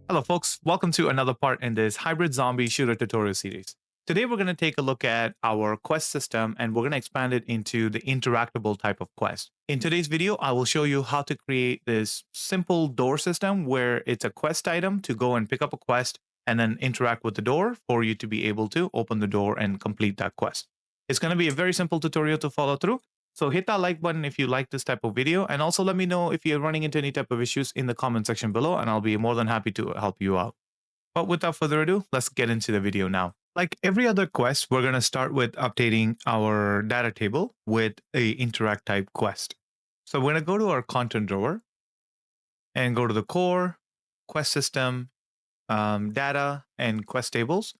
Hello, folks. Welcome to another part in this hybrid zombie shooter tutorial series. Today, we're going to take a look at our quest system and we're going to expand it into the interactable type of quest. In today's video, I will show you how to create this simple door system where it's a quest item to go and pick up a quest and then interact with the door for you to be able to open the door and complete that quest. It's going to be a very simple tutorial to follow through. So hit that like button if you like this type of video, and also let me know if you're running into any type of issues in the comment section below, and I'll be more than happy to help you out. But without further ado, let's get into the video now. Like every other quest, we're going to start with updating our data table with a interact type quest. So we're going to go to our content drawer and go to the core, quest system, data, and quest tables.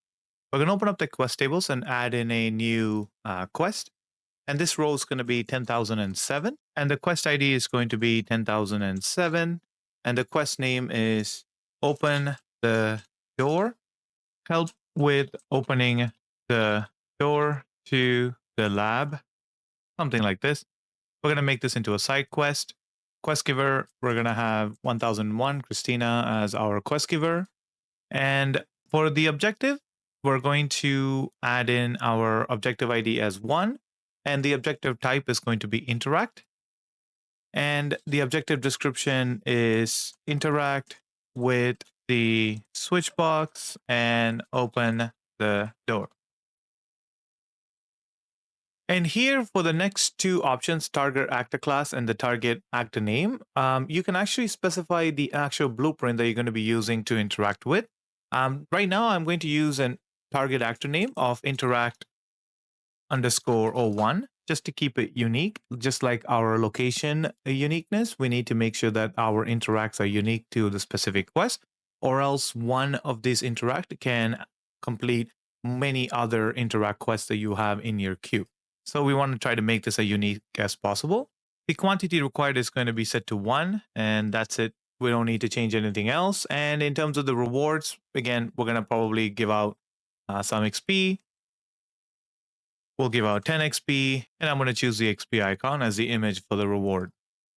We're going to open up the quest tables and add in a new quest. And this row is going to be 10,007. And the quest ID is going to be 10,007. And the quest name is Open the Door. Help with opening the door to the lab. Something like this. We're going to make this into a side quest. Quest giver, we're going to have 1001, Christina, as our quest giver. And for the objective, we're going to add in our objective ID as 1. And the objective type is going to be interact. And the objective description is interact with the switch box and open the door. And here for the next two options, target actor class and the target actor name, you can actually specify the actual blueprint that you're going to be using to interact with. Right now, I'm going to use an target actor name of interact underscore 01 just to keep it unique. Just like our location uniqueness, we need to make sure that our interacts are unique to the specific quest, or else one of these interact can complete many other interact quests that you have in your queue. So we want to try to make this as unique as possible. The quantity required is going to be set to 1, and that's it. We don't need to change anything else. And in terms of the rewards, again, we're going to probably give out some XP. We'll give out 10 XP, and I'm going to choose the XP icon as the image for the reward.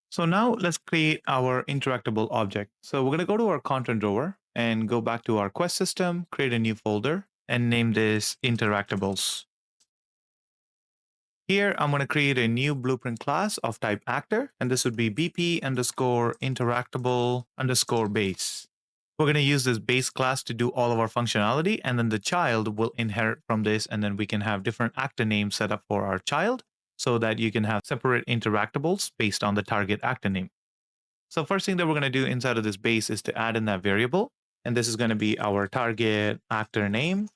So now let's create our interactable object. So we're going to go to our content drawer and go back to our quest system, create a new folder, and name this interactables. Here, I'm going to create a new blueprint class of type actor, and this would be BP underscore interactable underscore base. We're going to use this base class to do all of our functionality, and then the child will inherit from this, and then we can have different actor names set up for our child so that you can have separate interactables based on the target actor name. So first thing that we're going to do inside of this base is to add in that variable, and this is going to be our target actor name,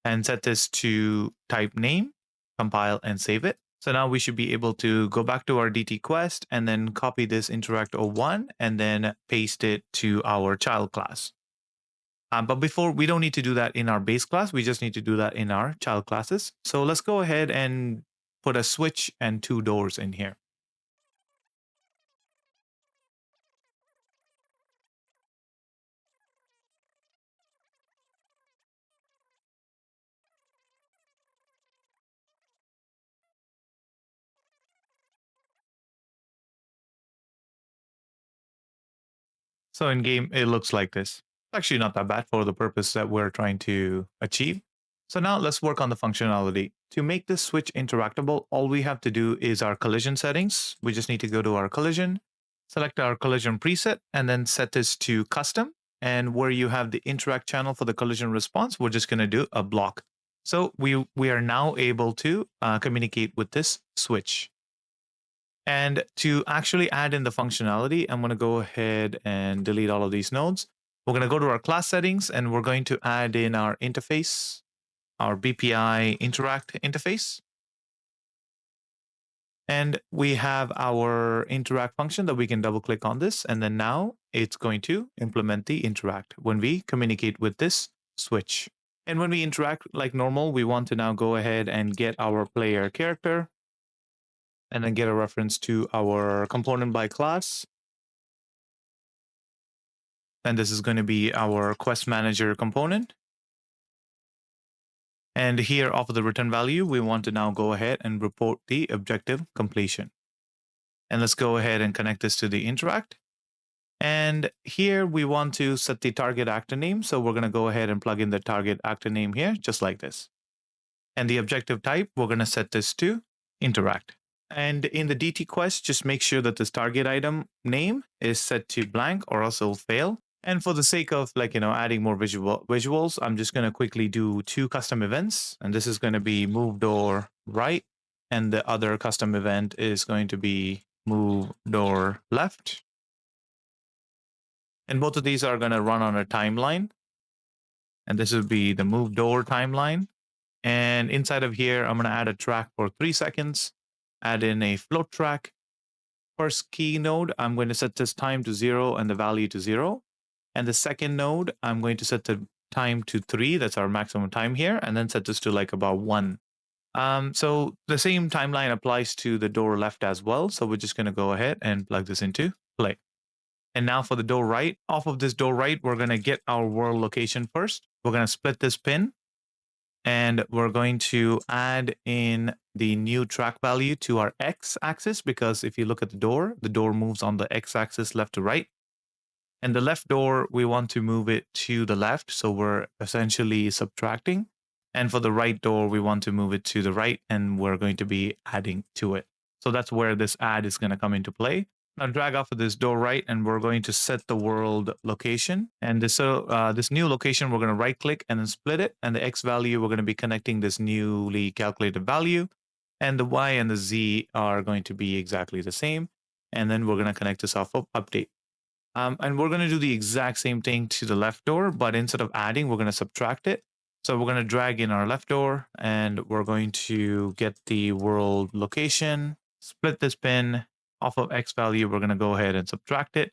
and set this to type name, compile and save it. So now we should be able to go back to our DT quest and then copy this interact 01 and then paste it to our child class. But before, we don't need to do that in our base class. We just need to do that in our child classes. So let's go ahead and put a switch and 2 doors in here. So in game, it looks like this. It's actually not that bad for the purpose that we're trying to achieve. So now let's work on the functionality. To make this switch interactable, all we have to do is our collision settings. We just need to go to our collision, select our collision preset, and then set this to custom. And where you have the interact channel for the collision response, we're just going to do a block. So we are now able to communicate with this switch. And to actually add in the functionality, I'm going to go ahead and delete all of these nodes. We're going to go to our class settings and we're going to add in our interface, our BPI interact interface. And we have our interact function that we can double click on this. And then now it's going to implement the interact when we communicate with this switch. And when we interact like normal, we want to now go ahead and get our player character and then get a reference to our component by class. And this is going to be our quest manager component. And here off of the return value, we want to now go ahead and report the objective completion. And let's go ahead and connect this to the interact. And here we want to set the target actor name. So we're going to go ahead and plug in the target actor name here, just like this. And the objective type, we're going to set this to interact. And in the DT quest, just make sure that this target item name is set to blank or else it'll fail. And for the sake of adding more visuals, I'm just going to quickly do 2 custom events. And this is going to be move door right. And the other custom event is going to be move door left. And both of these are going to run on a timeline. And this would be the move door timeline. And inside of here, I'm going to add a track for 3 seconds, add in a float track. First key node, I'm going to set this time to 0 and the value to 0. And the second node, I'm going to set the time to 3. That's our maximum time here. And then set this to like about 1. So the same timeline applies to the door left as well. So we're just going to go ahead and plug this into play. And now for the door right, off of this door right, we're going to get our world location first. We're going to split this pin. And we're going to add in the new track value to our x-axis, because if you look at the door moves on the x-axis left to right. And the left door, we want to move it to the left. So we're essentially subtracting. And for the right door, we want to move it to the right, and we're going to be adding to it. So that's where this add is going to come into play. Now drag off of this door right, and we're going to set the world location. And this new location, we're going to right click and then split it. And the X value, we're going to be connecting this newly calculated value. And the Y and the Z are going to be exactly the same. And then we're going to connect this off of update. And we're going to do the exact same thing to the left door, but instead of adding, we're going to subtract it. So we're going to drag in our left door, and we're going to get the world location, split this pin. Off of X value, we're going to go ahead and subtract it,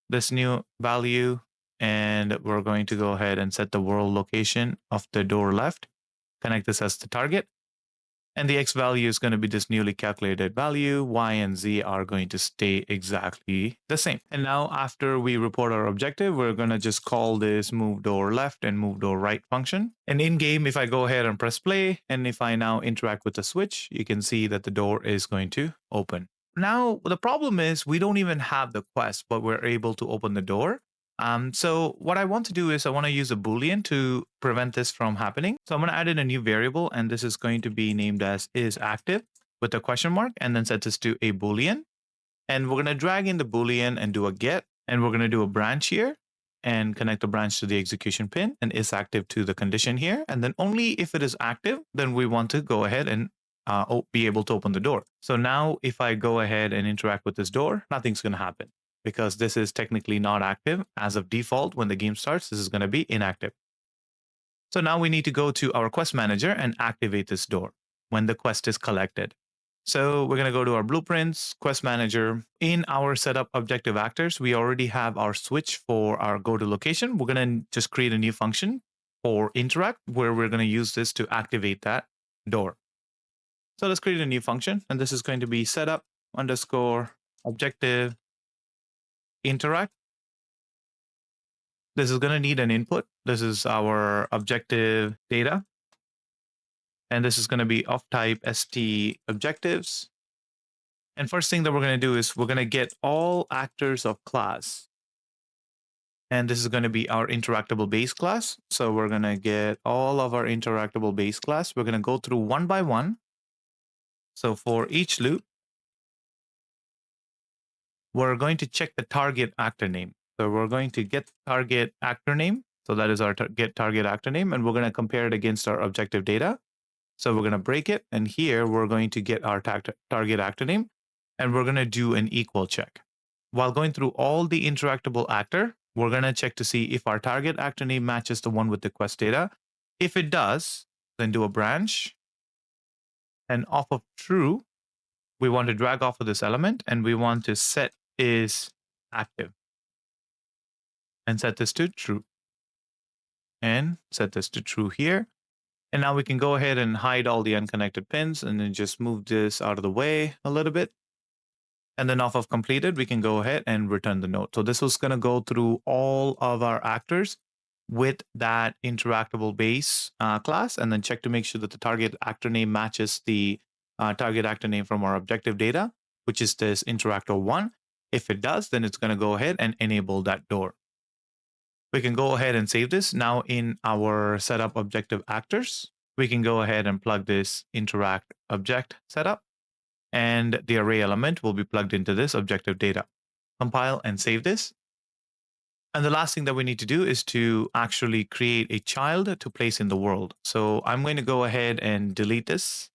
this new value, and we're going to go ahead and set the world location of the door left, connect this as the target, and the X value is going to be this newly calculated value. Y and Z are going to stay exactly the same. And now after we report our objective, we're going to just call this move door left and move door right function. And in game, if I go ahead and press play, and if I now interact with the switch, you can see that the door is going to open. Now, the problem is we don't even have the quest, but we're able to open the door. So what I want to do is I want to use a Boolean to prevent this from happening. So I'm going to add in a new variable, and this is going to be named as isActive with a question mark, and then set this to a Boolean. And we're going to drag in the Boolean and do a get, and we're going to do a branch here and connect the branch to the execution pin and isActive to the condition here. And then only if it is active, then we want to go ahead and be able to open the door. So now if I go ahead and interact with this door, nothing's going to happen because this is technically not active. As of default, when the game starts, this is going to be inactive. So now we need to go to our quest manager and activate this door when the quest is collected. So we're going to go to our blueprints, quest manager. In our setup objective actors, we already have our switch for our go to location. We're going to just create a new function for interact where we're going to use this to activate that door. So let's create a new function, and this is going to be setup underscore objective interact. This is going to need an input. This is our objective data. And this is going to be of type st objectives. And first thing that we're going to do is we're going to get all actors of class. And this is going to be our interactable base class. So we're going to get all of our interactable base class. We're going to go through one by one. So for each loop, we're going to check the target actor name. So we're going to get target actor name. So that is our get target actor name. And we're going to compare it against our objective data. So we're going to break it. And here we're going to get our target actor name. And we're going to do an equal check. While going through all the interactable actor, we're going to check to see if our target actor name matches the one with the quest data. If it does, then do a branch. And off of true, we want to drag off of this element, and we want to set is active and set this to true and set this to true here. And now we can go ahead and hide all the unconnected pins and then just move this out of the way a little bit. And then off of completed, we can go ahead and return the note. So this was going to go through all of our actors with that interactable base class, and then check to make sure that the target actor name matches the target actor name from our objective data, which is this interactor one. If it does, then it's going to go ahead and enable that door. We can go ahead and save this. Now in our setup objective actors, we can go ahead and plug this interact object setup, and the array element will be plugged into this objective data. Compile and save this. And the last thing that we need to do is to actually create a child to place in the world. So I'm going to go ahead and delete this.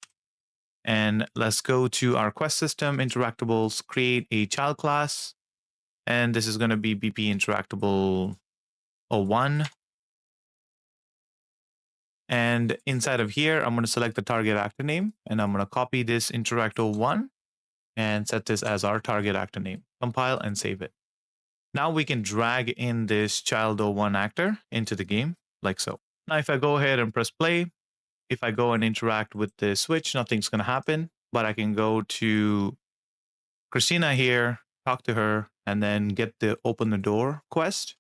And let's go to our quest system, interactables, create a child class. And this is going to be BP interactable 01. And inside of here, I'm going to select the target actor name, and I'm going to copy this interact01 and set this as our target actor name. Compile and save it. Now we can drag in this child 01 actor into the game like so. Now, if I go ahead and press play, if I go and interact with the switch, nothing's going to happen, but I can go to Christina here, talk to her, and then get the open the door quest.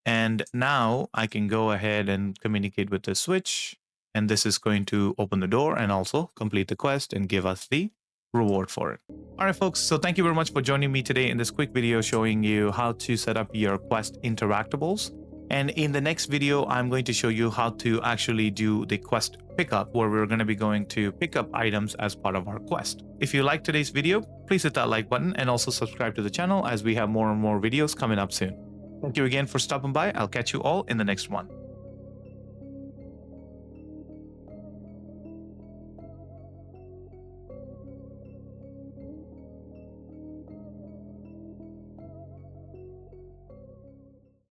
And now I can go ahead and communicate with the switch, and this is going to open the door and also complete the quest and give us the reward for it. All right, folks. So thank you very much for joining me today in this quick video showing you how to set up your quest interactables. And in the next video, I'm going to show you how to actually do the quest pickup, where we're going to be going to pick up items as part of our quest. If you liked today's video, please hit that like button and also subscribe to the channel as we have more and more videos coming up soon. Thank you again for stopping by. I'll catch you all in the next one.